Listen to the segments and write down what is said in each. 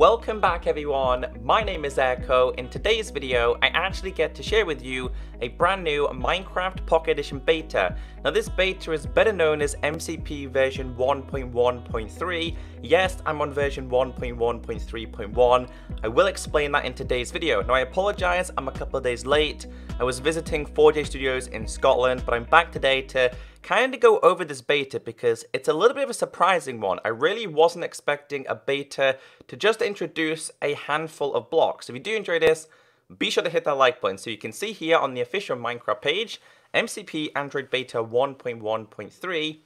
Welcome back everyone, my name is Echo. In today's video, I actually get to share with you a brand new Minecraft Pocket Edition beta. Now this beta is better known as MCPE version 1.1.3. Yes, I'm on version 1.1.3.1. I will explain that in today's video. Now I apologize, I'm a couple of days late. I was visiting 4J Studios in Scotland, but I'm back today to kind of go over this beta because it's a little bit of a surprising one. I really wasn't expecting a beta to just introduce a handful of blocks. If you do enjoy this, be sure to hit that like button. So you can see here on the official Minecraft page, MCPE Android Beta 1.1.3,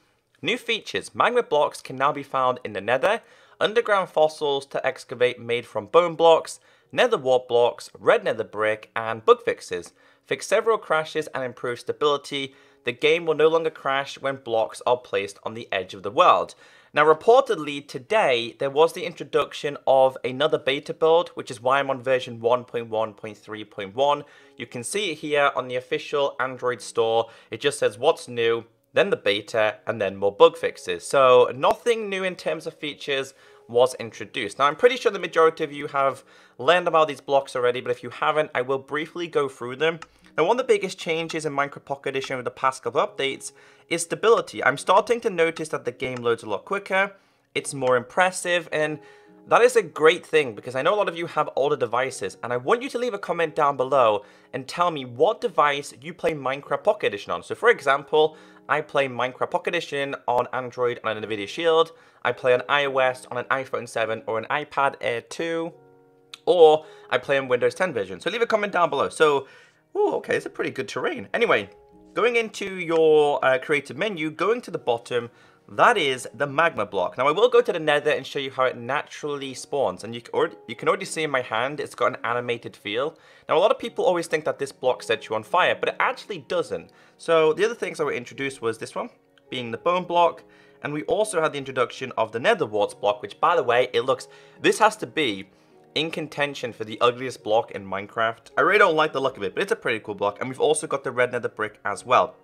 new features. Magma Blocks can now be found in the Nether, underground fossils to excavate made from bone blocks, Nether Wart blocks, red Nether Brick, and bug fixes. Fix several crashes and improve stability. The game will no longer crash when blocks are placed on the edge of the world. Now reportedly today there was the introduction of another beta build, which is why I'm on version 1.1.3.1. You can see it here on the official Android store. It just says what's new, then the beta, and then more bug fixes. So nothing new in terms of features was introduced. Now I'm pretty sure the majority of you have learned about these blocks already, but if you haven't, I will briefly go through them. Now one of the biggest changes in Minecraft Pocket Edition over the past couple of updates is stability. I'm starting to notice that the game loads a lot quicker, it's more impressive, and that is a great thing because I know a lot of you have older devices, and I want you to leave a comment down below and tell me what device you play Minecraft Pocket Edition on. So for example, I play Minecraft Pocket Edition on Android on an Nvidia Shield, I play on iOS on an iPhone 7 or an iPad Air 2, or I play on Windows 10 version. So leave a comment down below. So, oh, okay, it's a pretty good terrain. Anyway, going into your creative menu, going to the bottom, that is the Magma Block. Now I will go to the Nether and show you how it naturally spawns, and you can already see in my hand it's got an animated feel. Now a lot of people always think that this block sets you on fire, but it actually doesn't. So the other things that were introduced was this one, being the bone block, and we also had the introduction of the Nether Warts block, which by the way, this has to be in contention for the ugliest block in Minecraft. I really don't like the look of it, but it's a pretty cool block, and we've also got the red Nether Brick as well.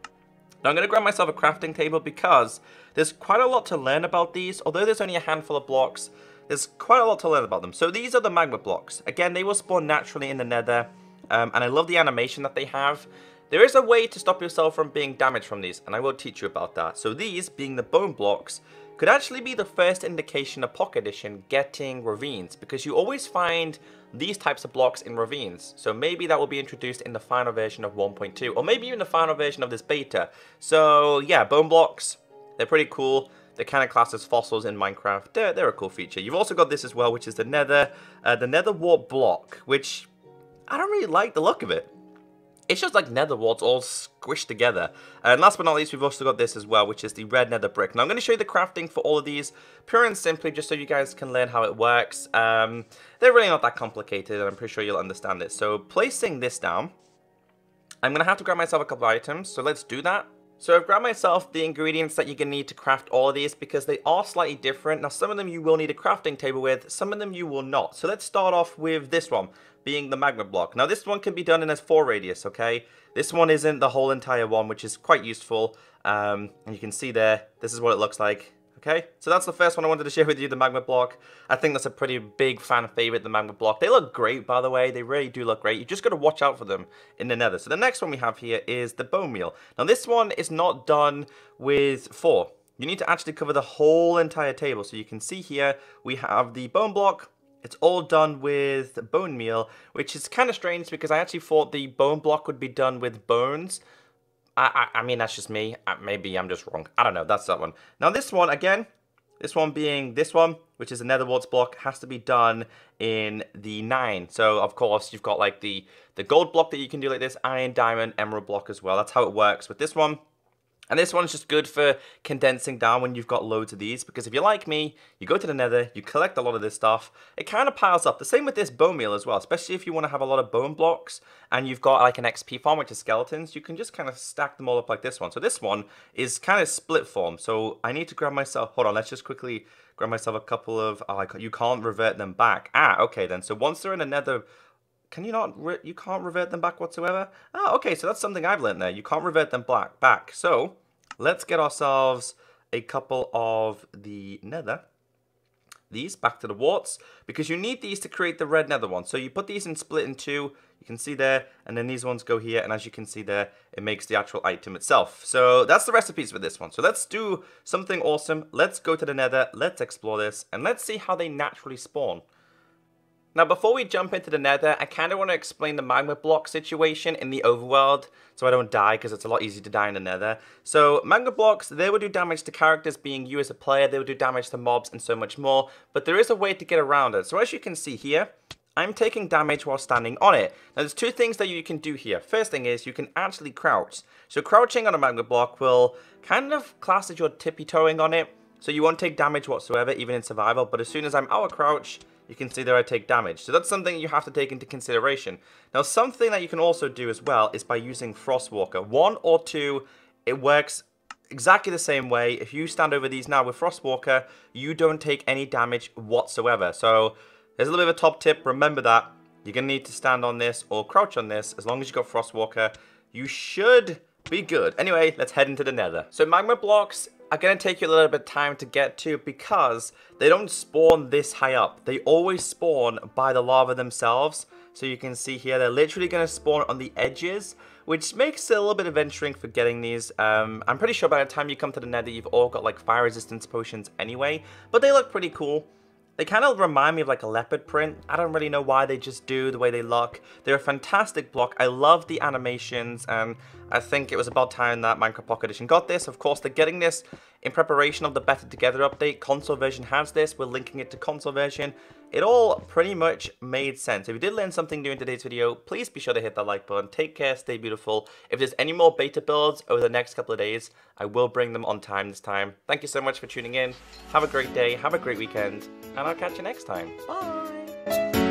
Now I'm going to grab myself a crafting table because there's quite a lot to learn about these. Although there's only a handful of blocks, there's quite a lot to learn about them. So these are the Magma Blocks. Again, they will spawn naturally in the Nether, and I love the animation that they have. There is a way to stop yourself from being damaged from these, and I will teach you about that. So these, being the bone blocks, could actually be the first indication of Pocket Edition getting ravines, because you always find these types of blocks in ravines. So maybe that will be introduced in the final version of 1.2, or maybe even the final version of this beta. So yeah, bone blocks, they're pretty cool. They're kind of classed as fossils in Minecraft. They're a cool feature. You've also got this as well, which is the Nether Wart block, which I don't really like the look of it. It's just like Nether warts all squished together. And last but not least, we've also got this as well, which is the red Nether Brick. Now I'm going to show you the crafting for all of these, pure and simply, just so you guys can learn how it works. They're really not that complicated, and I'm pretty sure you'll understand it. So placing this down, I'm going to have to grab myself a couple of items, so let's do that. So I've grabbed myself the ingredients that you're going to need to craft all of these because they are slightly different. Now some of them you will need a crafting table with, some of them you will not. So let's start off with this one, being the Magma Block. Now this one can be done in a 4 radius, okay? This one isn't the whole entire one, which is quite useful. And you can see there, this is what it looks like. Okay, so that's the first one I wanted to share with you, the Magma Block. I think that's a pretty big fan favorite, the Magma Block. They look great, by the way. They really do look great. You just got to watch out for them in the Nether. So the next one we have here is the bone meal. Now this one is not done with 4. You need to actually cover the whole entire table. So you can see here we have the bone block. It's all done with bone meal, which is kind of strange because I actually thought the bone block would be done with bones. I mean, that's just me. Maybe I'm just wrong. I don't know. That's that one. Now this one, again, this one being this one, which is a Nether Warts block, has to be done in the 9. So, of course, you've got like the gold block that you can do like this, iron, diamond, emerald block as well. That's how it works with this one. And this one's just good for condensing down when you've got loads of these, because if you're like me, you go to the Nether, you collect a lot of this stuff, it kind of piles up. The same with this bone meal as well, especially if you want to have a lot of bone blocks and you've got like an XP farm, which is skeletons, you can just kind of stack them all up like this one. So this one is kind of split form. So I need to grab myself, hold on, let's just quickly grab myself a couple of, you can't revert them back. Okay then, so once they're in a Nether, you can't revert them back whatsoever? Okay, so that's something I've learned there. You can't revert them back. So let's get ourselves a couple of the Nether. these back to the warts, because you need these to create the red nether one. So you put these in split in two, you can see there, and then these ones go here, and as you can see there, it makes the actual item itself. So that's the recipes for this one. So let's do something awesome. Let's go to the nether, let's explore this, and let's see how they naturally spawn. Now, before we jump into the nether, I kind of want to explain the magma block situation in the overworld, so I don't die, because it's a lot easier to die in the nether. So, magma blocks, they will do damage to characters, being you as a player, they will do damage to mobs, and so much more, but there is a way to get around it. So as you can see here, I'm taking damage while standing on it. Now, there's two things that you can do here. First thing is, you can actually crouch. So crouching on a magma block will kind of class as your tippy-toeing on it, so you won't take damage whatsoever, even in survival, but as soon as I'm out of crouch, you can see that I take damage. So that's something you have to take into consideration. Now, something that you can also do as well is by using Frostwalker. 1 or 2, it works exactly the same way. If you stand over these now with Frostwalker, you don't take any damage whatsoever. So there's a little bit of a top tip. Remember that. You're going to need to stand on this or crouch on this. As long as you've got Frostwalker, you should be good. Anyway, let's head into the nether. So magma blocks are going to take you a little bit of time to get to because they don't spawn this high up. They always spawn by the lava themselves. So you can see here, they're literally going to spawn on the edges, which makes it a little bit adventuring for getting these. I'm pretty sure by the time you come to the nether, you've all got like fire resistance potions anyway, but they look pretty cool. They kind of remind me of like a leopard print. I don't really know why, they just do the way they look. They're a fantastic block. I love the animations, and I think it was about time that Minecraft Pocket Edition got this. Of course, they're getting this in preparation of the Better Together update. Console version has this. We're linking it to console version. It all pretty much made sense. If you did learn something new in today's video, please be sure to hit that like button. Take care, stay beautiful. If there's any more beta builds over the next couple of days, I will bring them on time this time. Thank you so much for tuning in. Have a great day, have a great weekend, and I'll catch you next time. Bye!